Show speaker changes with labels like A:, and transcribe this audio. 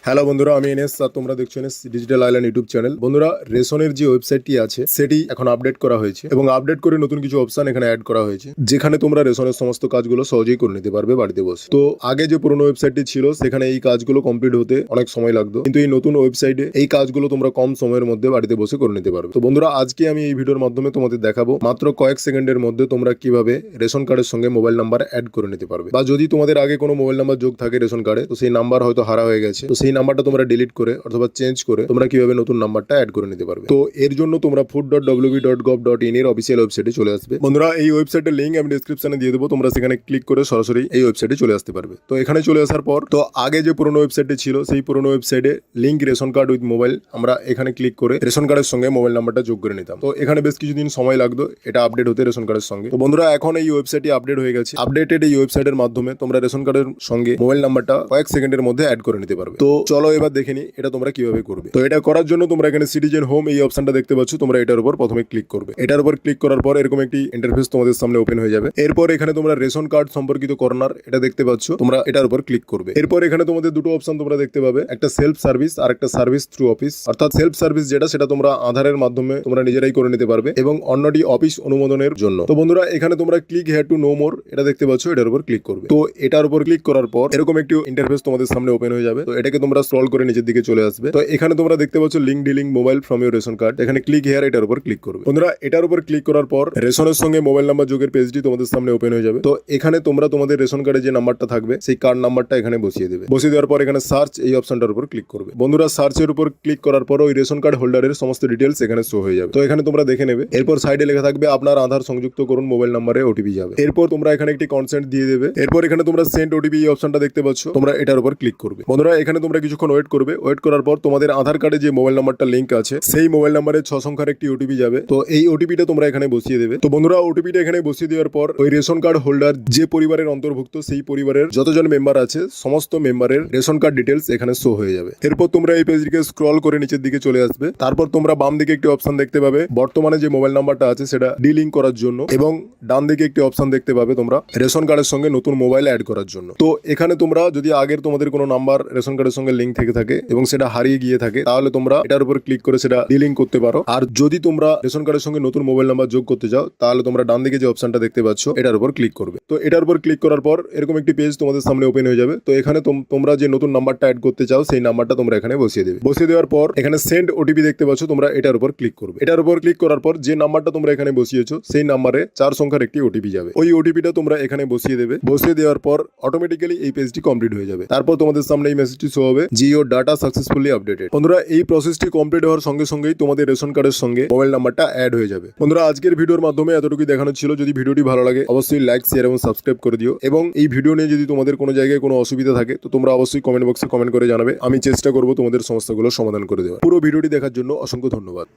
A: Hello বন্ধুরা, আমি NS আর তোমরা দেখছো NS digital island YouTube channel. বন্ধুরা, রেশনের যে ওয়েবসাইটটি আছে সেটি এখন আপডেট করা হয়েছে এবং আপডেট করে নতুন কিছু অপশন এখানে অ্যাড করা হয়েছে, যেখানে তোমরা রেশনের সমস্ত কাজগুলো সহজেই করে নিতে পারবে বাড়িতে বসে। তো আগে যে পুরোনো ওয়েবসাইটটি ছিল সেখানে এই কাজগুলো কমপ্লিট হতে অনেক সময় লাগতো, কিন্তু এই নতুন ওয়েবসাইটে এই কাজগুলো তোমরা কম সময়ের মধ্যে বাড়িতে বসে করে নিতে পারবে। তো বন্ধুরা, আজকে আমি এই ভিডিওর মাধ্যমে তোমাদের দেখাবো মাত্র কয়েক সেকেন্ডের মধ্যে তোমরা কিভাবে রেশন কার্ডের সঙ্গে মোবাইল নাম্বার অ্যাড করে নিতে পারবে। বা যদি তোমাদের আগে কোনো মোবাইল নাম্বার যোগ থাকে রেশন কার্ডে, তো সেই নাম্বার হয়তো হারা হয়ে গেছে, তো সেই নাম্বারটা তোমরা ডিলিট করে অথবা চেঞ্জ করে তোমরা কিভাবে নতুন নাম্বারটা অ্যাড করে নিতে পারবে। তো এর জন্য তোমরা food.wb.gov.in এর অফিসিয়াল ওয়েবসাইটে চলে আসবে। বন্ধুরা, এই ওয়েবসাইটের লিংক আমি ডেসক্রিপশনে দিয়ে দেবো, তোমরা সেখানে ক্লিক করে সরাসরি এই ওয়েবসাইটে চলে আসতে পারবে। তো এখানে চলে আসার পর তো আগে যে পুরোনো ওয়েবসাইটে ছিল সেই পুরোনো ওয়েবসাইটে link ration card with mobile, আমরা এখানে ক্লিক করে রেশন কার্ডের সঙ্গে মোবাইল নাম্বারটা যোগ করে নিতাম। তো এখানে বেশ কিছুদিন সময় লাগতো এটা আপডেট হতে রেশন কার্ডের সঙ্গে। তো বন্ধুরা, এখন এই ওয়েবসাইটটি আপডেট হয়ে গেছে। আপডেটেড এই ওয়েবসাইটের মাধ্যমে তোমরা রেশন কার্ডের সঙ্গে মোবাইল নাম্বারটা কয়েক সেকেন্ডের মধ্যে অ্যাড করে নিতে পারবে। তো চলো এবার দেখে নি এটা তোমরা কিভাবে করবে। তো এটা করার জন্য তোমরা এখানে সিটিজেন হোম এই অপশনটা দেখতে পাচ্ছ, তোমরা এটার উপর প্রথমে ক্লিক করবে। এটার উপর ক্লিক করার পর এরকম একটি ইন্টারফেস তোমাদের সামনে ওপেন হয়ে যাবে। এরপর এখানে তোমরা রেশন কার্ড সম্পর্কিত কর্নার এটা দেখতে পাচ্ছ, তোমরা এটার উপর ক্লিক করবে। এরপর এখানে তোমাদের দুটো অপশন তোমরা দেখতে পাবে, একটা সেলফ সার্ভিস আর একটা সার্ভিস থ্রু অফিস। অর্থাৎ সেলফ সার্ভিস যেটা, সেটা তোমরা আধারের মাধ্যমে তোমরা নিজেরাই করে নিতে পারবে এবং অন্যটি অফিস অনুমোদনের জন্য। তো বন্ধুরা, এখানে তোমরা click here to know more এটা দেখতে পাচ্ছ, এটার উপর ক্লিক করবে। তো এটার উপর ক্লিক করার পর এরকম একটি ইন্টারফেস তোমাদের সামনে ওপেন হয়ে যাবে। তো এটাকে তোমরা স্ক্রল করে নিচের দিকে চলে আসবে। তো এখানে তোমরা দেখতে পাচ্ছ link dealing mobile from your ration card, এখানে ক্লিক হেয়ার এটার উপর ক্লিক করবে। বন্ধুরা, এটার উপর ক্লিক করার পর রেশনের সঙ্গে মোবাইল নাম্বার যোগের পেজটি তোমাদের সামনে ওপেন হয়ে যাবে। তো এখানে তোমরা তোমাদের রেশন কার্ডে যে নাম্বারটা থাকবে সেই কার্ড নাম্বারটা এখানে বসিয়ে দেবে। বসিয়ে দেওয়ার পর এখানে সার্চ এই অপশনটার উপর ক্লিক করবে। বন্ধুরা, সার্চের উপর ক্লিক করার পর ওই রেশন কার্ড হোল্ডারের সমস্ত ডিটেলস এখানে শো হয়ে যাবে। তো এখানে তোমরা দেখে নেবে। এরপর সাইডে লেখা থাকবে আপনার আধার সংযুক্ত করুন মোবাইল নাম্বারে ওটিপি যাবে। এরপর তোমরা এখানে একটি কনসেন্ট দিয়ে দেবে। এরপর এখানে তোমরা সেন্ড ওটিপি এই অপশনটা দেখতে পাচ্ছ, তোমরা এটার উপর ক্লিক করবে। বন্ধুরা, এখানে তোমরা কিছুক্ষণ ওয়েট করবে। ওয়েট করার পর তোমাদের আধার কার্ডে যে মোবাইল নাম্বারটা লিংক আছে সেই মোবাইল নাম্বারে 6 সংখ্যার একটি ওটিপি যাবে। তো এই ওটিপিটা তোমরা এখানে বসিয়ে দেবে। তো বন্ধুরা, ওটিপিটা এখানে বসিয়ে দেওয়ার পর ওই রেশন কার্ড হোল্ডার যে পরিবারের অন্তর্ভুক্ত সেই পরিবারের যতজন মেম্বার আছে সমস্ত মেম্বারের রেশন কার্ড ডিটেলস এখানে শো হয়ে যাবে। এরপর তোমরা এই পেজটিকে স্ক্রল করে নিচের দিকে চলে আসবে। তারপর তোমরা বাম দিকে একটি অপশন দেখতে পাবে বর্তমানে যে মোবাইল নাম্বারটা আছে সেটা ডিলিং করার জন্য, এবং ডান দিকে একটি অপশন দেখতে পাবে তোমরা রেশন কার্ডের সঙ্গে নতুন মোবাইল অ্যাড করার জন্য। তো এখানে তোমরা যদি আগের তোমাদের কোনো নাম্বার রেশন কার্ডের সঙ্গে লিঙ্ক থেকে থাকে এবং সেটা হারিয়ে গিয়ে থাকে, তাহলে তোমরা এটার উপর ক্লিক করে সেটা ডিলিং করতে পারো। আর যদি তোমরা রেশন কার্ডের সঙ্গে নতুন মোবাইল নাম্বার যোগ করতে চাও, তাহলে তোমরা ডান দিকে যে অপশনটা দেখতে পাচ্ছ এটার উপর ক্লিক করবে। তো এটার উপর ক্লিক করার পর এরকম একটি পেজ তোমাদের সামনে ওপেন হয়ে যাবে। তো এখানে তোমরা যে নতুন নাম্বারটা অ্যাড করতে চাও সেই নাম্বারটা তোমরা এখানে বসিয়ে দেবে। বসিয়ে দেওয়ার পর এখানে সেন্ড ওটিপি দেখতে পাচ্ছ, তোমরা এটার উপর ক্লিক করবে। এটার উপর ক্লিক করার পর যে নাম্বারটা তোমরা এখানে বসিয়েছো সেই নাম্বারে 4 সংখ্যার একটি ওটিপি যাবে। ওই ওটিপিটা তোমরা এখানে বসিয়ে দেবে। বসিয়ে দেওয়ার পর অটোমেটিক্যালি এই পেজটি কমপ্লিট হয়ে যাবে। তারপর তোমাদের সামনে এই মেসেজটি শো হবে, জিও ডাটা সাকসেসফুলি আপডেটেড। বন্ধুরা, এই প্রসেসটি কমপ্লিট হওয়ার সঙ্গে সঙ্গেই তোমাদের রেশন কার্ডের সঙ্গে মোবাইল নাম্বারটা অ্যাড হয়ে যাবে। বন্ধুরা, আজকের ভিডিওর মাধ্যমে এতটুকুই দেখানো ছিল। যদি ভিডিওটি ভালো লাগে অবশ্যই লাইক, শেয়ার এবং সাবস্ক্রাইব করে দিও। এবং এই ভিডিও নিয়ে যদি তোমাদের কোনো জায়গায় কোনো অসুবিধা থাকে তো তোমরা অবশ্যই কমেন্ট বক্সে কমেন্ট করে জানাবে। আমি চেষ্টা করবো তোমাদের সমস্যাগুলো সমাধান করে দেওয়ার। পুরো ভিডিওটি দেখার জন্য অসংখ্য ধন্যবাদ।